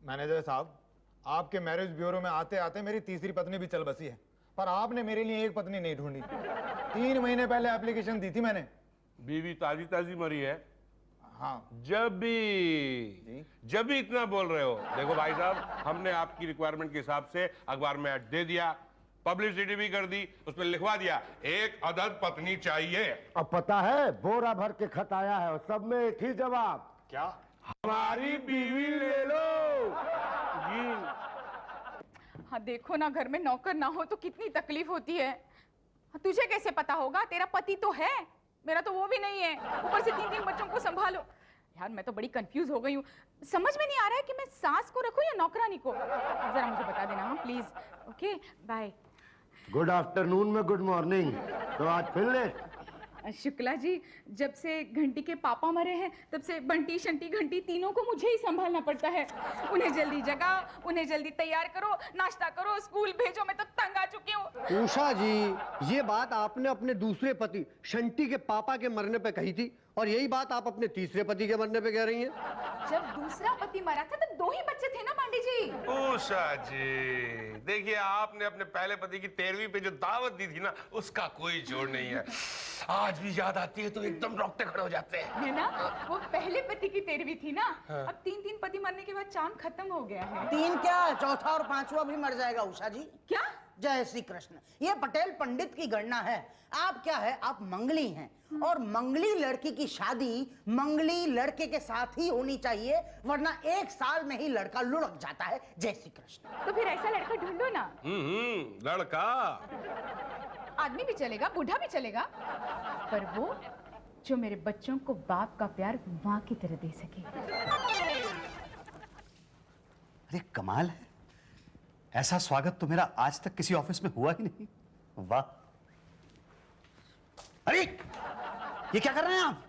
Manager साहब, आपके marriage bureau में आते आते मेरी तीसरी पत्नी भी चल बसी है, पर आपने मेरे लिए एक पत्नी नहीं ढूंढी। 3 महीने पहले एप्लीकेशन दी थी मैंने। बीवी ताजी ताजी मरी है। हाँ। जब भी इतना बोल रहे हो, देखो भाई साहब, हमने आपकी रिक्वायरमेंट के हिसाब से अखबार में ऐड दे दिया, पब्लिसिटी भी कर दी, उसमें लिखवा दिया एक अदद पत्नी चाहिए। अब पता है बोरा भर के खत आया है और सब में एक ही जवाब। क्या? हमारी बीवी ले लो। हाँ देखो ना, घर में नौकर ना हो तो कितनी तकलीफ होती है। तुझे कैसे पता होगा? तेरा पति तो है, मेरा तो वो भी नहीं है। ऊपर से 3 बच्चों को संभालो। यार मैं तो बड़ी कंफ्यूज हो गई हूँ, समझ में नहीं आ रहा है कि मैं सास को रखूं या नौकरानी को। जरा मुझे बता देना हाँ please. Okay bye. Good afternoon में गुड मॉर्निंग। तो आज फिर लेट? शुक्ला जी, जब से घंटी के पापा मरे हैं तब से बंटी शंटी घंटी तीनों को मुझे ही संभालना पड़ता है। उन्हें जल्दी जगाओ, उन्हें जल्दी तैयार करो, नाश्ता करो, स्कूल भेजो। मैं तो तंग आ चुकी हूँ। उषा जी, ये बात आपने अपने दूसरे पति शंटी के पापा के मरने पे कही थी और यही बात आप अपने तीसरे पति के मरने पे कह रही हैं। जब दूसरा पति मरा था तब 2 ही बच्चे थे ना पांडे जी। उषा जी, देखिए आपने अपने पहले पति की 13वीं पे जो दावत दी थी ना, उसका कोई जोड़ नहीं है। आज भी याद आती है तो एकदम रोंगटे खड़े हो जाते हैं। है ना? वो पहले पति की 13वीं थी ना। हाँ। अब 3 पति मरने के बाद चांद खत्म हो गया है। 3 क्या, चौथा और 5वां भी मर जाएगा उषा जी। क्या? जय श्री कृष्ण। ये पटेल पंडित की गणना है। आप क्या है, आप मंगली हैं और मंगली लड़की की शादी मंगली लड़के के साथ ही होनी चाहिए, वरना 1 साल में ही लड़का लुढ़क जाता है। जय श्री कृष्ण। तो फिर ऐसा लड़का ढूंढो ना। लड़का आदमी भी चलेगा, बूढ़ा भी चलेगा, पर वो जो मेरे बच्चों को बाप का प्यार माँ की तरह दे सके। अरे कमाल है, ऐसा स्वागत तो मेरा आज तक किसी ऑफिस में हुआ ही नहीं। वाह। अरे ये क्या कर रहे हैं आप?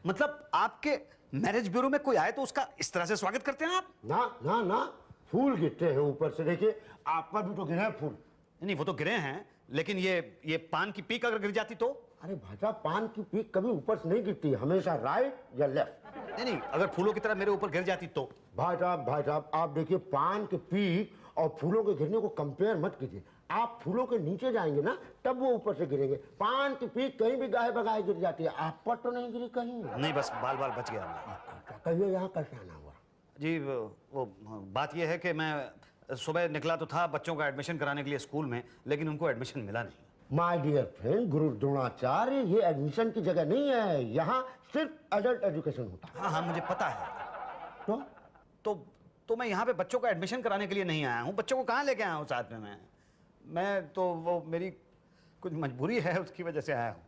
मतलब आपके मैरिज ब्यूरो में कोई आए तो उसका इस तरह से स्वागत करते हैं आप? ना ना ना, फूल गिरते हैं ऊपर से। देखिए आप पर भी तो गिरे हैं फूल। नहीं, वो तो गिरे हैं, लेकिन ये पान की पीक अगर गिर जाती तो? अरे भाई साहब, पान की पीक कभी ऊपर से नहीं गिरती, हमेशा राइट या लेफ्ट। नहीं, अगर फूलों की तरह मेरे ऊपर गिर जाती तो? भाई साहब आप देखिए, पान के पीक और फूलों के गिरने को कंपेयर मत कीजिए। आप फूलों के नीचे जाएंगे ना, तब वो ऊपर से गिरेंगे। पान की पीक कहीं भी गाहे बगाहे गिर जाती है, आप पर तो नहीं गिरी कहीं? नहीं, बस बाल बाल बच गया। कहिए यहाँ कैसे आना हुआ? जी वो बात यह है कि मैं सुबह निकला तो था बच्चों का एडमिशन कराने के लिए स्कूल में, लेकिन उनको एडमिशन मिला नहीं। माय डियर फ्रेंड, गुरु द्रोणाचार्य, ये एडमिशन की जगह नहीं है। यहाँ सिर्फ एडल्ट एजुकेशन होता है। हाँ हाँ, मुझे पता है। तो मैं यहाँ पे बच्चों का एडमिशन कराने के लिए नहीं आया हूँ। बच्चों को कहाँ लेके आया हूँ साथ में? मैं तो वो मेरी कुछ मजबूरी है, उसकी वजह से आया हूँ।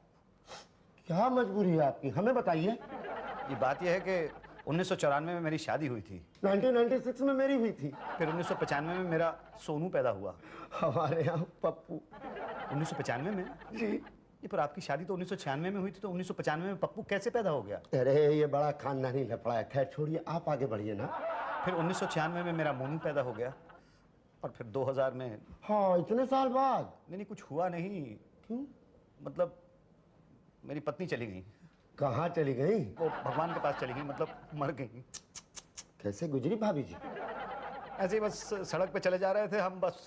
क्या मजबूरी है आपकी, हमें बताइए। ये बात यह है कि 1994 में मेरी शादी हुई थी। 1996 में मेरी हुई थी। फिर 1995 में मेरा सोनू पैदा हुआ। हमारे यहाँ पप्पू। 1995 में? जी। ये पर आपकी शादी तो 1996 में हुई थी, तो 1995 में पप्पू कैसे पैदा हो गया? अरे ये बड़ा खानदानी लफड़ा है। खैर छोड़िए, आप आगे बढ़िए ना। फिर 1996 में मेरा मोनू पैदा हो गया और फिर 2000 में। हाँ, इतने साल बाद? नहीं, कुछ हुआ नहीं। क्यों? मतलब मेरी पत्नी चली गई। कहाँ चली गई? वो भगवान के पास चली गई, मतलब मर गई। कैसे गुजरी भाभी जी? ऐसे ही बस सड़क पे चले जा रहे थे हम, बस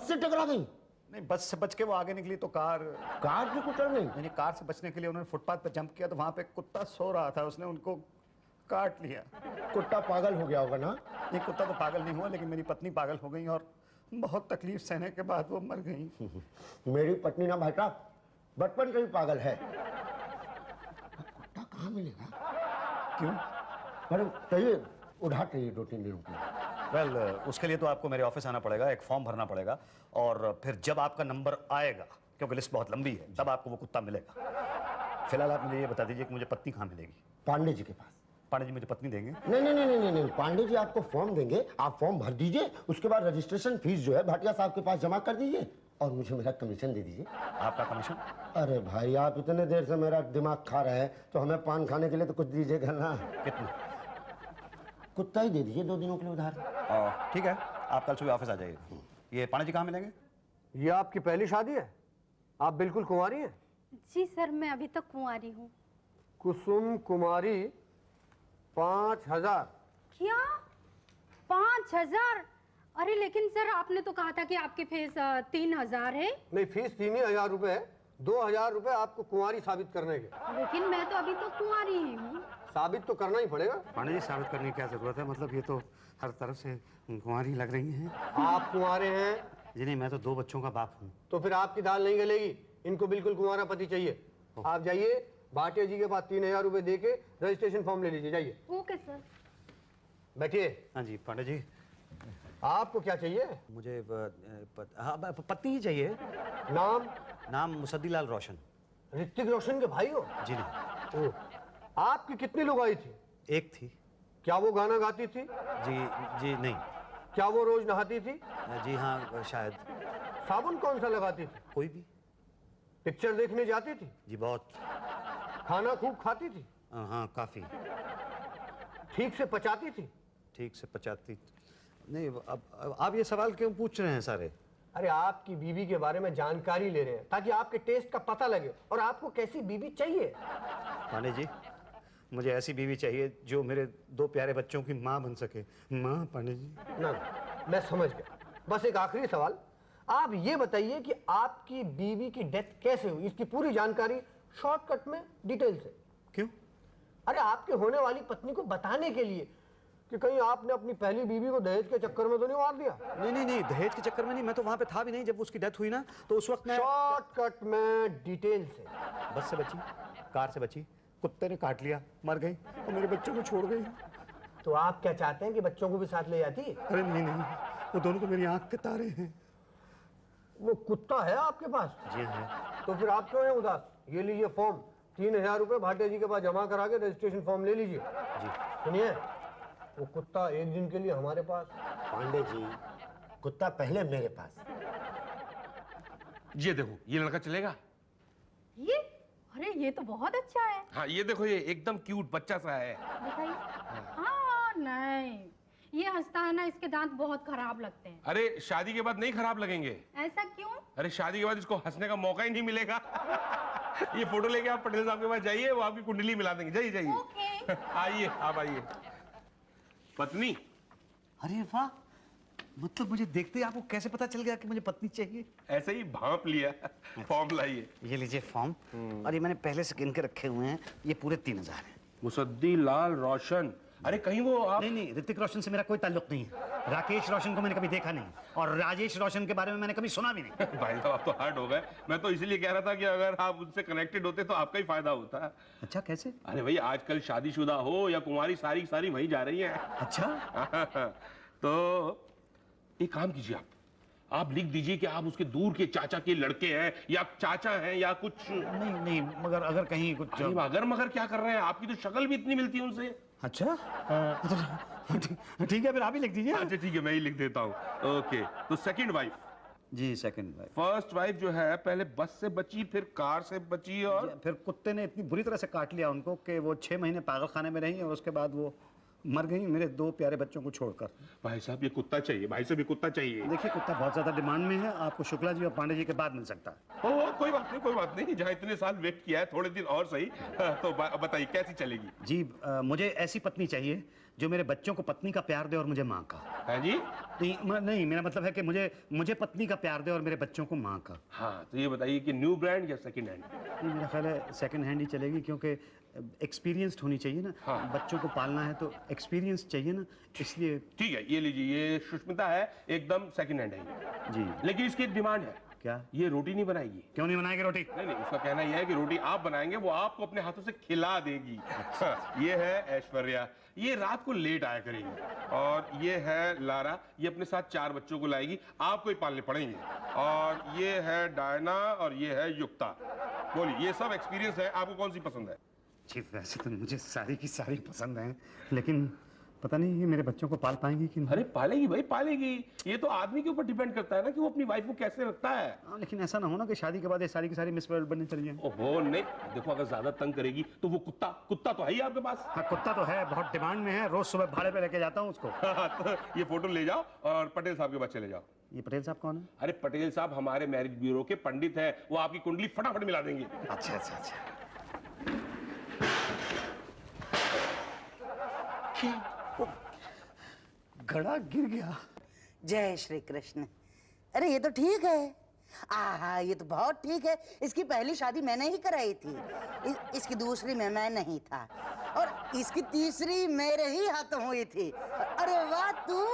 से टकरा गई? नहीं, बस से बच के वो आगे निकली तो कार से कुचल गई? मैंने कार से बचने के लिए उन्होंने फुटपाथ पर जंप किया, तो वहां पे कुत्ता सो रहा था, उसने उनको काट लिया। कुत्ता पागल हो गया होगा ना? ये कुत्ता तो पागल नहीं हुआ, लेकिन मेरी पत्नी पागल हो गई और बहुत तकलीफ सहने के बाद वो मर गई। मेरी पत्नी ना भाई साहब बचपन से ही पागल है। कुत्ता कहाँ मिलेगा? क्यों? अरे चाहिए, उधार चाहिए 2-3 दिनों के लिए। वेल, उसके लिए तो आपको मेरे ऑफिस आना पड़ेगा, एक फॉर्म भरना पड़ेगा, और फिर जब आपका नंबर आएगा, क्योंकि लिस्ट बहुत लंबी है, तब आपको वो कुत्ता मिलेगा। फिलहाल आप मुझे ये बता दीजिए कि मुझे पत्नी कहाँ मिलेगी? पांडे जी के पास। पांडे जी मुझे पत्नी देंगे? नहीं, पांडे जी आपको फॉर्म देंगे, आप फॉर्म भर दीजिए, उसके बाद रजिस्ट्रेशन फीस जो है भाटिया साहब के पास जमा कर दीजिए और मुझे मेरा कमीशन दे दीजिए। आपका कमीशन? अरे भाई, आप इतने देर से मेरा दिमाग खा रहे हैं, तो हमें पान खाने के लिए तो कुछ दीजिएगा ना। कितना? कुत्ता ही दे दीजिए 2 दिनों के लिए उधार। ठीक है, आप कल सुबह ऑफिस आ जाइए। ये पांडे जी कहाँ मिलेंगे? ये आपकी पहली शादी है? आप बिल्कुल कुंवारी हैं? जी सर, मैं अभी तक कुंवारी हूँ। कुसुम कुमारी 5000। क्या? 5,000? अरे लेकिन सर आपने तो कहा था कि आपकी फीस 3,000 है। नहीं, फीस 3,000 रुपए है। 2,000 रुपए आपको कुंवारी साबित करने के। लेकिन मैं तो अभी तो कुंवारी ही हूँ। साबित तो करना ही पड़ेगा। पांडे जी, साबित करने की क्या जरूरत है? मतलब ये तो हर तरफ से कुंवारी लग रही हैं। आप कुंवारे हैं? जी नहीं, मैं तो 2 बच्चों का बाप हूँ। तो फिर आपकी दाल नहीं गलेगी। इनको बिल्कुल कुंवारा पति चाहिए। आप जाइए भाटिया जी के पास 3,000 रुपए दे के रजिस्ट्रेशन फॉर्म ले लीजिए। जाइए, ओके सर। बैठिए। हाँ जी पांडे जी, आपको क्या चाहिए? मुझे पत्नी ही चाहिए। नाम? नाम मुसद्दीलाल रोशन। ऋतिक रोशन के भाई हो? जी नहीं। ओह, आपकी कितनी लोग आई थी? एक थी। क्या वो गाना गाती थी? जी नहीं। क्या वो रोज नहाती थी? जी हाँ, शायद। साबुन कौन सा लगाती थी? कोई भी। पिक्चर देखने जाती थी? जी बहुत। खाना खूब खाती थी? हाँ काफी। ठीक से पचाती थी? ठीक से पचाती नहीं। अब आप ये सवाल क्यों पूछ रहे हैं सारे? अरे आपकी बीवी के बारे में जानकारी ले रहे हैं ताकि आपके टेस्ट का पता लगे और आपको कैसी बीवी चाहिए। पांडे जी, मुझे ऐसी बीवी चाहिए जो मेरे 2 प्यारे बच्चों की माँ बन सके। माँ पांडे जी। ना, मैं समझ गया। बस एक आखिरी सवाल, आप ये बताइए कि आपकी बीवी की डेथ कैसे हुई, इसकी पूरी जानकारी शॉर्टकट में डिटेल से। क्यों? अरे आपके होने वाली पत्नी को बताने के लिए कि कहीं आपने अपनी पहली बीवी को दहेज के चक्कर में तो नहीं मार दिया। नहीं, दहेज के चक्कर में नहीं। मैं तो वहां पे था भी नहीं जब उसकी डेथ हुई ना, तो उस वक्त मैं शॉर्टकट में डिटेल से। बस से बची, कार से बची, कुत्ते ने काट लिया, मर गई और मेरे बच्चों को छोड़ गई। तो आप क्या चाहते हैं कि बच्चों को भी साथ ले जाती? अरे नहीं, वो दोनों तो मेरी आंख के तारे हैं। वो कुत्ता है आपके पास? जी है। तो फिर आप क्यों हैं उदास? ये लीजिए फॉर्म, 3,000 रुपए भाटिया जी के पास जमा करा के रजिस्ट्रेशन फॉर्म ले लीजिए। जी। सुनिए, वो कुत्ता एक दिन के लिए हमारे पास। पांडे जी, कुत्ता पहले मेरे पास। ये देखो, ये लड़का चलेगा? ये? अरे ये तो बहुत अच्छा है। हाँ, ये देखो, ये एकदम क्यूट बच्चा सा है। दिखाइए। हाँ नहीं, ये हंसता है ना, इसके दांत बहुत खराब लगते हैं। अरे शादी के बाद नहीं खराब लगेंगे। ऐसा क्यों? अरे शादी के बाद इसको हंसने का मौका ही नहीं मिलेगा। ये फोटो लेके आप पटेल साहब के पास जाइए, वो आपकी कुंडली मिला देंगे। जाइए। ओके। आइए, आप आइए। पत्नी? अरे वाह, मतलब मुझे देखते ही आपको कैसे पता चल गया कि मुझे पत्नी चाहिए? ऐसे ही भांप लिया। फॉर्म लाइए। ये लीजिए फॉर्म, और ये मैंने पहले से गिन के रखे हुए हैं। ये पूरे 3,000 हैं। मुसद्दीलाल रोशन। अरे कहीं वो आप... नहीं, ऋतिक रोशन से मेरा कोई ताल्लुक नहीं है। राकेश रोशन को मैंने कभी देखा नहीं, और राजेश रोशन के बारे में मैंने कभी सुना भी नहीं। भाई साहब, आप तो हर्ट हो गए। मैं तो इसीलिए कह रहा था कि अगर आप उनसे कनेक्टेड होते तो आपका ही फायदा होता। अच्छा, कैसे? अरे भाई, आजकल शादीशुदा हो या कुंवारी, सारी सारी वही जा रही हैं। अच्छा। तो एक काम कीजिए, आप लिख दीजिए कि आप उसके दूर के चाचा के लड़के हैं, या चाचा हैं, या कुछ। नहीं, मगर अगर कहीं कुछ... अरे मगर मगर क्या कर रहे हैं? आपकी तो शक्ल भी इतनी मिलती है उनसे। अच्छा, ठीक है, फिर आप ही लिख दीजिए। अच्छा ठीक है, मैं ही लिख देता हूँ। ओके, तो सेकंड वाइफ। जी, सेकंड वाइफ। फर्स्ट वाइफ जो है, पहले बस से बची, फिर कार से बची, और फिर कुत्ते ने इतनी बुरी तरह से काट लिया उनको कि वो 6 महीने पागल खाने में रही, और उसके बाद वो मर गई मेरे 2 प्यारे बच्चों को छोड़कर। भाई साहब, ये कुत्ता चाहिए, भाई साहब, ये कुत्ता चाहिए। देखिए, कुत्ता बहुत ज्यादा डिमांड में है, आपको शुक्ला जी और पांडे जी के बाद मिल सकता है। ओ, कोई बात नहीं, जहाँ इतने साल वेट किया है, थोड़े दिन और सही। तो बताइए कैसी चलेगी? जी, मुझे ऐसी पत्नी चाहिए जो मेरे बच्चों को पत्नी का प्यार दे और मुझे माँ का। है जी? नहीं, मेरा मतलब है कि मुझे पत्नी का प्यार दे और मेरे बच्चों को माँ का। हाँ, तो ये बताइए कि न्यू ब्रांड या सेकंड हैंड? नहीं, मेरा ख्याल है सेकंड हैंड ही चलेगी, क्योंकि एक्सपीरियंस्ड होनी चाहिए ना। हाँ। बच्चों को पालना है तो एक्सपीरियंस चाहिए ना, इसलिए। ठीक है, ये लीजिए, ये सुष्मिता है, एकदम सेकंड हैंड है ये। जी। लेकिन इसकी एक डिमांड है। क्या? ये रोटी नहीं बनाएगी। क्यों नहीं बनाएगी रोटी? नहीं, उसका कहना यह है कि रोटी आप बनाएंगे, वो आपको अपने हाथों से खिला देगी। ये है ऐश्वर्या, ये रात को लेट आया करेगी। और ये है लारा, ये अपने साथ 4 बच्चों को लाएगी, आपको ही पालने पड़ेंगे। और ये है डायना, और ये है युक्ता। बोलिए, ये सब एक्सपीरियंस है, आपको कौन सी पसंद है? जी, वैसे तो मुझे सारी की सारी पसंद हैं, लेकिन पता नहीं ये मेरे बच्चों को पाल पाएंगी कि नहीं। अरे पालेगी भाई, पालेगी। ये तो आदमी के ऊपर डिपेंड करता है ना कि वो अपनी वाइफ को कैसे रखता है। हाँ, लेकिन ऐसा ना हो ना कि शादी के बाद ये सारी की सारी मिस वर्ल्ड बनने चली जाए। ओहो नहीं, देखो, अगर ज्यादा तंग करेगी तो वो कुत्ता तो है ही आपके पास। हाँ, कुत्ता तो है, बहुत डिमांड में है, रोज सुबह भाड़े पे लेके जाता हूँ उसको। तो ये फोटो ले जाओ और पटेल साहब के पास चले जाओ। ये पटेल साहब कौन है? अरे पटेल साहब हमारे मैरिज ब्यूरो के पंडित हैं, वो आपकी कुंडली फटाफट मिला देंगे। अच्छा। घड़ा गिर गया। जय श्री कृष्ण। अरे ये तो ठीक है। आहा, ये तो बहुत ठीक है। इसकी पहली शादी मैंने ही कराई थी। इसकी दूसरी में मैं नहीं था और इसकी तीसरी मेरे ही हाथों हुई थी। अरे वाह तू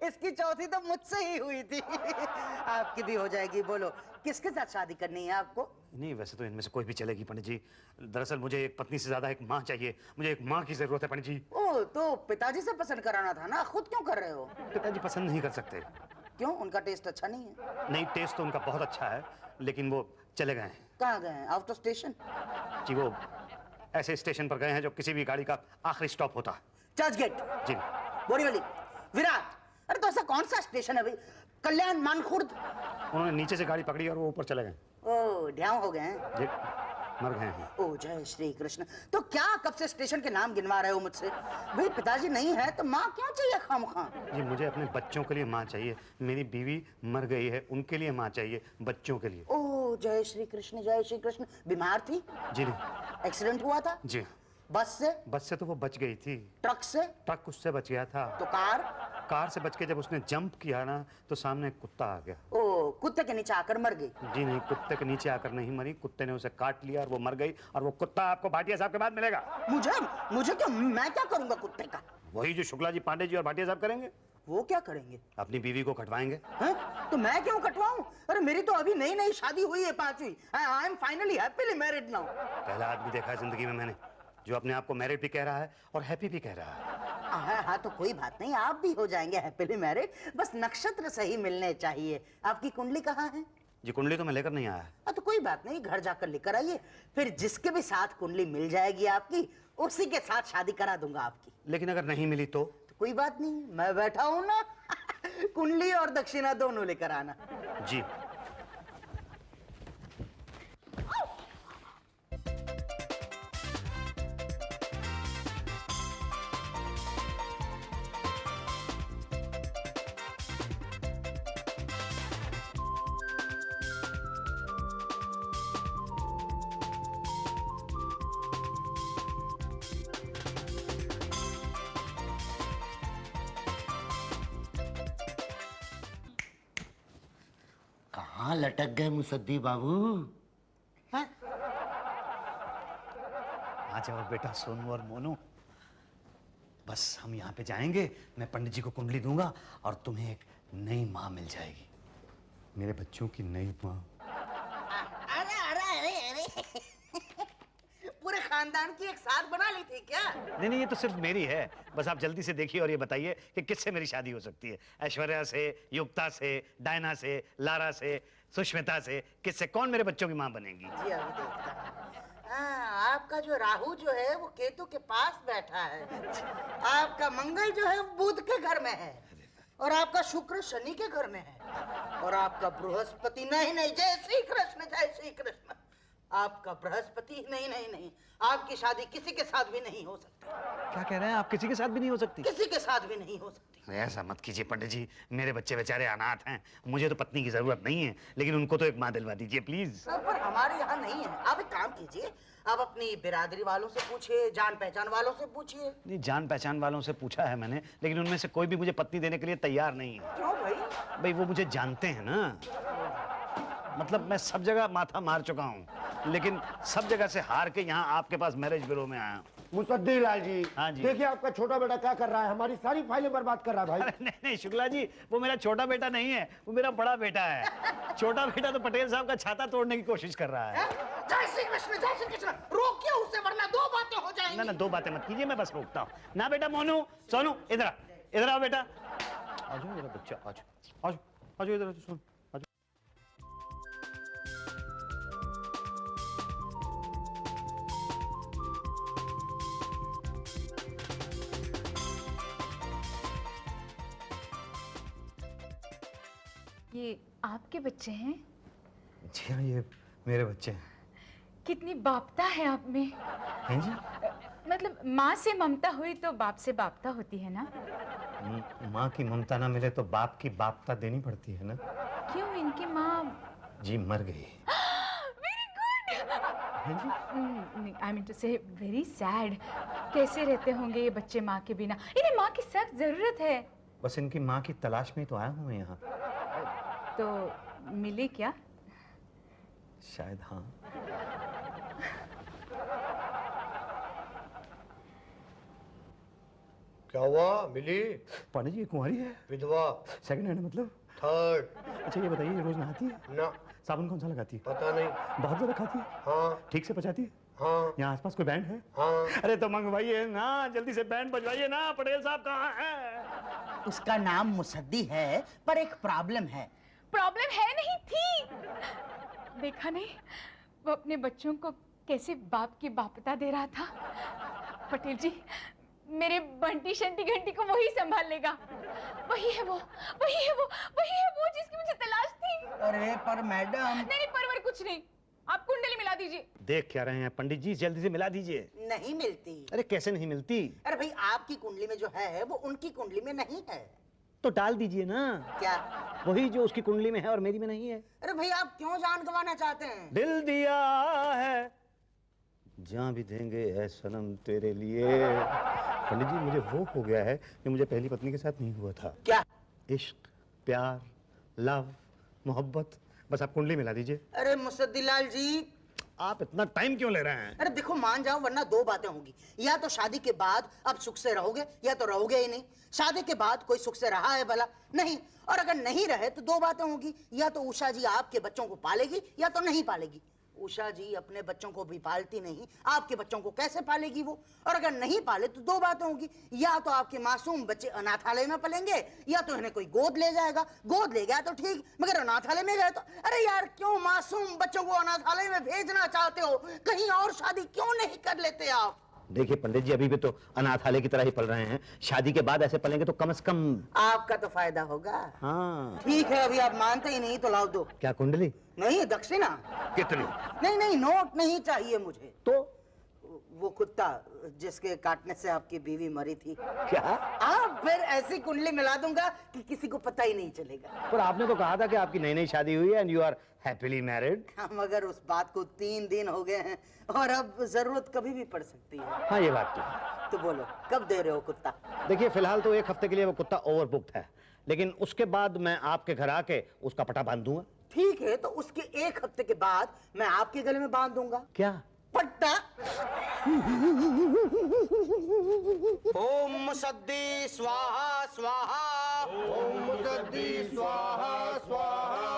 इसकी चौथी तो मुझसे ही हुई थी। आपकी भी हो जाएगी। बोलो किसके साथ शादी करनी है आपको? नहीं, वैसे तो इनमें से कोई भी चलेगी पंडित जी। दरअसल मुझे एक पत्नी से ज्यादा एक माँ चाहिए। मुझे एक माँ की जरूरत है पंडित जी। ओ, तो पिताजी से पसंद कराना था ना, खुद क्यों कर रहे हो? पिताजी पसंद नहीं कर सकते। क्यों? उनका टेस्ट अच्छा नहीं है? नहीं, टेस्ट तो उनका बहुत अच्छा है, लेकिन वो चले गए हैं। कहाँ गए हैं? Out of station? जी, वो ऐसे स्टेशन पर गए हैं जो किसी भी गाड़ी का आखिरी स्टॉप होता है। चर्च गेट? जी। बोरीवली? विराट? अरे तो ऐसा कौन सा स्टेशन है भाई? कल्याण, मानखुर्द? उन्होंने नीचे से गाड़ी पकड़ी और वो ऊपर चले गए। ओ, ढ्याव हो गए हैं? जी, मर गए हैं। ओ जय श्री कृष्ण। तो क्या कब से स्टेशन के नाम गिनवा रहे हो मुझसे? भाई पिताजी नहीं है तो माँ क्यों चाहिए खामखा? जी, मुझे अपने बच्चों के लिए माँ चाहिए। मेरी बीवी मर गई है, उनके लिए माँ चाहिए, बच्चों के लिए। ओ जय श्री कृष्ण, जय श्री कृष्ण। बीमार थी? जी नहीं। एक्सीडेंट हुआ था? जी। बस से? बस से तो वो बच गई थी। ट्रक से? ट्रक उससे बच गया था। तो कार? कार से बच के जब उसने जंप किया ना तो सामने एक कुत्ता आ गया। ओ, कुत्ते के नीचे आकर मर गई? जी नहीं, कुत्ते के नीचे आकर नहीं मरी, कुत्ते ने उसे काट लिया और वो मर गई। और वो कुत्ता आपको भाटिया साहब के बाद मिलेगा। मुझे क्या? मैं क्या करूंगा कुत्ते का? वही जो शुक्ला जी, पांडे जी और भाटिया साहब करेंगे। वो क्या करेंगे? अपनी बीवी को कटवाएंगे। हैं? तो मैं क्यों कटवाऊं? अरे मेरी तो अभी नई नई शादी हुई है, 5वीं। I am finally happily married now. पहला आदमी देखा है जिंदगी में मैंने जो अपने आप को मैरिड भी कह रहा है और हैप्पी भी कह रहा है। हाँ, तो कोई बात नहीं, आप भी हो जाएंगे हैप्पीली मैरिड। बस नक्षत्र सही मिलने चाहिए। आपकी कुंडली कहाँ है? जी, कुंडली तो मैं लेकर नहीं आया। तो कोई बात नहीं, घर जाकर लेकर आइए। फिर जिसके भी साथ कुंडली मिल जाएगी आपकी, उसी के साथ शादी करा दूंगा आपकी। लेकिन अगर नहीं मिली तो कोई बात नहीं, मैं बैठा हूं ना। कुंडली और दक्षिणा दोनों लेकर आना। जी। कहाँ लटक गए मुसद्दी बाबू? हाँ? आ जाओ बेटा सोनू और मोनू। बस हम यहाँ पे जाएंगे, मैं पंडित जी को कुंडली दूंगा और तुम्हें एक नई माँ मिल जाएगी, मेरे बच्चों की नई माँ। अरे अरे अरे अरे पूरे खानदान की एक साथ बना ली थी क्या? नहीं नहीं, ये तो सिर्फ मेरी है। बस आप जल्दी से देखिए और ये बताइए कि किससे मेरी शादी हो सकती है। ऐश्वर्या से, युक्ता से, डायना से, लारा से, सुष्मिता से, किससे? कौन मेरे बच्चों की माँ बनेगी? जी अभी देखता हूँ। हाँ, आपका जो राहु जो है वो केतु के पास बैठा है। आपका मंगल जो है वो बुध के घर में है और आपका शुक्र शनि के घर में है और आपका बृहस्पति नहीं नहीं, जय श्री कृष्ण, जय श्री कृष्ण। आपका बृहस्पति नहीं, आपकी शादी किसी के साथ भी नहीं हो सकती। क्या कह रहे हैं आप? किसी के साथ भी नहीं हो सकती? किसी के साथ भी नहीं हो सकती। ऐसा मत कीजिए पंडित जी, मेरे बच्चे बेचारे अनाथ हैं। मुझे तो पत्नी की जरूरत नहीं है, लेकिन उनको तो एक माँ दिलवा दीजिए प्लीज। सर, पर हमारे यहाँ नहीं है। आप एक काम कीजिए, आप अपनी बिरादरी वालों से पूछिए, जान पहचान वालों से पूछिए। नहीं, जान पहचान वालों से पूछा है मैंने, लेकिन उनमें से कोई भी मुझे पत्नी देने के लिए तैयार नहीं है। क्यों भाई? भाई वो मुझे जानते हैं ना, मतलब मैं सब जगह माथा मार चुका हूँ, लेकिन सब जगह से हार के यहाँ आपके पास मैरिज ब्यूरो में आया हूँ। मुसद्दी लाल जी, हाँ जी। देखिए आपका छोटा बेटा क्या कर रहा है, हमारी सारी फाइलें बर्बाद कर रहा है भाई। अरे नहीं नहीं शुक्ला जी, वो मेरा छोटा बेटा नहीं है, वो मेरा बड़ा बेटा है। छोटा बेटा तो पटेल साहब का छाता तोड़ने की कोशिश कर रहा है। जय श्री कृष्ण, जय श्री कृष्ण। रोकिए उसे वरना दो बातें हो जाएंगी। ना ना, दो बातें मत कीजिए, मैं बस रोकता हूँ ना। बेटा मोनू, सोनू, इधर आओ बेटा। आ जाओ मेरा बच्चा, आ जाओ आ जाओ आ जाओ, इधर आ जाओ, सुन आ जाओ। ये आपके बच्चे हैं? जी हाँ, ये मेरे बच्चे हैं। कितनी बापता है आप में। हैं जी? मतलब माँ से ममता हुई तो बाप से बापता होती है ना? माँ की ममता ना मिले तो बाप की बापता देनी पड़ती है ना। क्यों? इनकी माँ जी मर गई। Very good. I mean to say very sad. कैसे रहते होंगे ये बच्चे माँ के बिना? इन्हें माँ की सख्त जरूरत है। बस इनकी माँ की तलाश में ही तो आया हूँ मैं यहाँ। तो मिले क्या? शायद हाँ। क्या हुआ? मिली? पांडे जी ये कुंवारी है? विधवा? सेकंड हैंड मतलब? थर्ड? अच्छा ये बताइए ये रोज नहाती है? ना। साबुन कौन सा लगाती है? पता नहीं। बहुत ज्यादा खाती है? हाँ। ठीक से पचाती है? हाँ। यहाँ आसपास कोई बैंड है? हाँ। अरे तो मंगवाइए ना, जल्दी से बैंड बजवाइए ना। पटेल साहब कहाँ हैं? उसका नाम मुसद्दी है, पर एक प्रॉब्लम है। प्रॉब्लम है नहीं थी। देखा नहीं वो अपने बच्चों को कैसे बाप की बापता दे रहा था। पटेल जी मेरे बंटी शंटी घंटी को वही संभाल लेगा। वही है वो, वही है वो, वही है वो जिसकी मुझे तलाश थी। अरे पर मैडम। नहीं परवर कुछ नहीं, आप कुंडली मिला दीजिए। देख क्या रहे हैं पंडित जी, जल्दी से मिला दीजिए। नहीं मिलती। अरे कैसे नहीं मिलती? अरे भाई आपकी कुंडली में जो है वो उनकी कुंडली में नहीं है। तो डाल दीजिए ना। क्या? वही जो उसकी कुंडली में है और मेरी में नहीं है। अरे भाई आप क्यों जान गंवाना चाहते हैं? दिल दिया है जहाँ भी देंगे ऐ सनम तेरे लिए। पंडित जी मुझे वो हो गया है जो मुझे पहली पत्नी के साथ नहीं हुआ था। क्या? इश्क, प्यार, लव, मोहब्बत। बस आप कुंडली मिला दीजिए। अरे मुसद्दीलाल जी आप इतना टाइम क्यों ले रहे हैं? अरे देखो मान जाओ वरना दो बातें होंगी। या तो शादी के बाद अब सुख से रहोगे या तो रहोगे ही नहीं। शादी के बाद कोई सुख से रहा है भला? नहीं। और अगर नहीं रहे तो दो बातें होंगी। या तो उषा जी आपके बच्चों को पालेगी या तो नहीं पालेगी। उषा जी अपने बच्चों को भी पालती नहीं, आपके बच्चों को कैसे पालेगी वो? और अगर नहीं पाले तो दो बातें होंगी। या तो आपके मासूम बच्चे अनाथालय में पलेंगे या तो इन्हें कोई गोद ले जाएगा। गोद ले गया तो ठीक, मगर अनाथालय में गए तो अरे यार क्यों मासूम बच्चों को अनाथालय में भेजना चाहते हो? कहीं और शादी क्यों नहीं कर लेते आप? देखिए पंडित जी अभी भी तो अनाथालय की तरह ही पल रहे हैं। शादी के बाद ऐसे पलेंगे तो कम से कम आपका तो फायदा होगा। हाँ। ठीक है अभी आप मानते ही नहीं तो लाओ दो। क्या कुंडली? नहीं दक्षिणा। कितनी? नहीं नहीं नोट नहीं चाहिए मुझे। तो वो कुत्ता जिसके काटने से आपकी बीवी मरी थी। क्या? आप फिर ऐसी कुंडली मिला दूंगा कि किसी को पता ही नहीं चलेगा। पर आपने तो कहा था कि आपकी नई नई शादी हुई है and you are happily married. मगर उस बात को 3 दिन हो गए हैं और अब जरूरत कभी भी पड़ सकती है। हाँ ये बात तो है। तो बोलो कब दे रहे हो कुत्ता? देखिए फिलहाल तो 1 हफ्ते के लिए वो कुत्ता ओवरबुक्ड है, लेकिन उसके बाद मैं आपके घर आके उसका पटा बांध दूंगा। ठीक है तो उसके 1 हफ्ते के बाद मैं आपके गले में बांध दूंगा। क्या? पट्टा। ओम मुसद्दी स्वाहा स्वाहा। ओम मुसद्दी स्वाहा स्वाहा।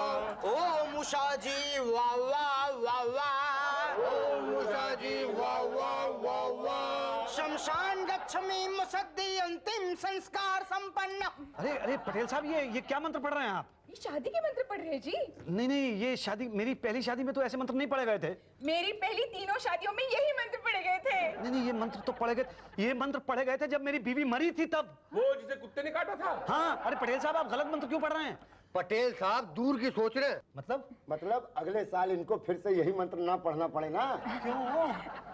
ओम उषा जी वाह वाह वाह वाह। ओम उषा जी वाह वाह वाह वाह। शमशान गच्छमि मुसद्दी अंतिम संस्कार संपन्न। अरे अरे पटेल साहब ये क्या मंत्र पढ़ रहे हैं आप? ये शादी के मंत्र पढ़ रहे हैं जी? नहीं ये शादी, मेरी पहली शादी में तो ऐसे मंत्र नहीं पढ़े गए थे। मेरी पहली 3 शादियों में यही मंत्र पढ़े गए थे। नहीं ये मंत्र तो पढ़े गए, ये मंत्र पढ़े गए थे जब मेरी बीवी मरी थी तब। वो जिसे कुत्ते ने काटा था। हाँ। अरे पटेल साहब आप गलत मंत्र क्यों पढ़ रहे हैं? पटेल साहब दूर की सोच रहे हैं। मतलब अगले साल इनको फिर से यही मंत्र ना पढ़ना पड़े ना।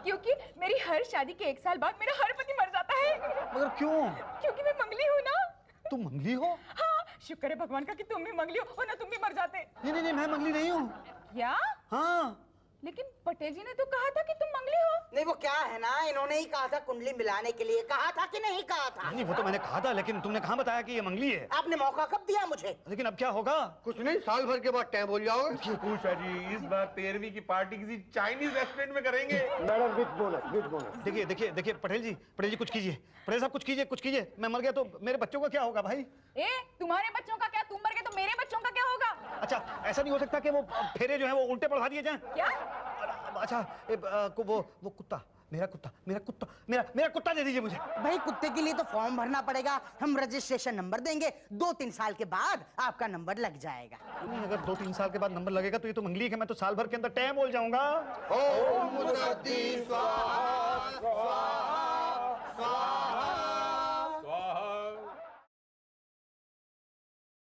क्योंकि मेरी हर शादी के 1 साल बाद मेरा हर पति मर जाता है। मगर क्यों? क्योंकि मैं मंगली हूँ ना। तुम मंगली हो? हाँ शुक्र है भगवान का कि तुम भी मंगली हो वरना तुम भी मर जाते। नहीं मैं मंगली नहीं हूँ। क्या? हाँ। लेकिन पटेल जी ने तो कहा था कि तुम मंगली हो। नहीं वो क्या है ना इन्होंने ही कहा था कुंडली मिलाने के लिए। कहा था कि नहीं कहा था? नहीं वो तो मैंने कहा था, लेकिन तुमने कहाँ बताया कि ये मंगली है? आपने मौका कब दिया मुझे? लेकिन अब क्या होगा? कुछ नहीं, साल भर के बाद टाइम बोल जाओगे। उषा जी इस बार 13वीं की पार्टी किसी चाइनीज रेस्टोरेंट में करेंगे। Madam with bonus. देखिए पटेल जी कुछ कीजिए। पटेल साहब कुछ कीजिए। मैं मर गया तो मेरे बच्चों का क्या होगा भाई? तुम्हारे बच्चों का क्या? तुम मर गए तो मेरे बच्चों का क्या होगा? अच्छा ऐसा नहीं हो सकता कि वो फेरे जो है वो उल्टे पढ़वा दिए जाएं? क्या? अच्छा वो कुत्ता, मेरा कुत्ता दे दीजिए मुझे। भाई कुत्ते के लिए तो फॉर्म भरना पड़ेगा। हम रजिस्ट्रेशन नंबर देंगे, 2-3 साल के बाद आपका नंबर लग जाएगा। नहीं अगर 2-3 साल के बाद नंबर लगेगा तो ये तो मंगली है। मैं तो साल भर के अंदर टैम बोल जाऊंगा। ओम मुसद्दी स्वाहा